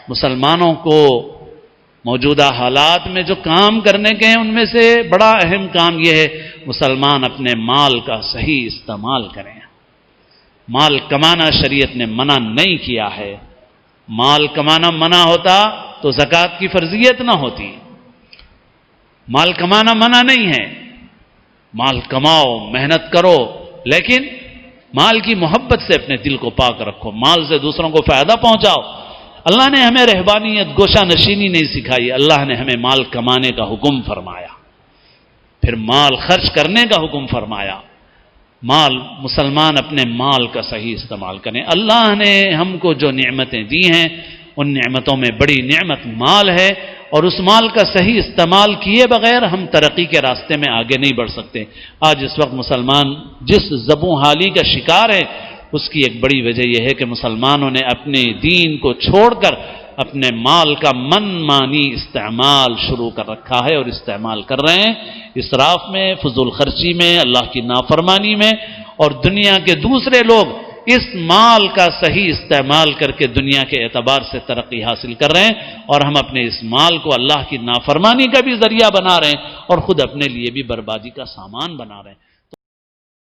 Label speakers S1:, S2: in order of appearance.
S1: مسلمانوں کو موجودہ حالات میں جو کام کرنے کے ہیں ان میں سے بڑا اہم کام یہ ہے مسلمان اپنے مال کا صحیح استعمال کریں۔ مال کمانا شریعت نے منع نہیں کیا ہے۔ مال کمانا منع ہوتا تو زکوٰۃ کی فرضیت نہ ہوتی۔ مال کمانا منع نہیں ہے، مال کماؤ، محنت کرو، لیکن مال کی محبت سے اپنے دل کو پاک رکھو، مال سے دوسروں کو فائدہ پہنچاؤ۔ اللہ نے ہمیں رہبانیت، گوشہ نشینی نہیں سکھائی، اللہ نے ہمیں مال کمانے کا حکم فرمایا، پھر مال خرچ کرنے کا حکم فرمایا۔ مال، مسلمان اپنے مال کا صحیح استعمال کریں۔ اللہ نے ہم کو جو نعمتیں دی ہیں ان نعمتوں میں بڑی نعمت مال ہے، اور اس مال کا صحیح استعمال کیے بغیر ہم ترقی کے راستے میں آگے نہیں بڑھ سکتے۔ آج اس وقت مسلمان جس زبوں حالی کا شکار ہے اس کی ایک بڑی وجہ یہ ہے کہ مسلمانوں نے اپنے دین کو چھوڑ کر اپنے مال کا من مانی استعمال شروع کر رکھا ہے اور استعمال کر رہے ہیں، اسراف میں، فضول خرچی میں، اللہ کی نافرمانی میں، اور دنیا کے دوسرے لوگ اس مال کا صحیح استعمال کر کے دنیا کے اعتبار سے ترقی حاصل کر رہے ہیں، اور ہم اپنے اس مال کو اللہ کی نافرمانی کا بھی ذریعہ بنا رہے ہیں اور خود اپنے لیے بھی بربادی کا سامان بنا رہے ہیں۔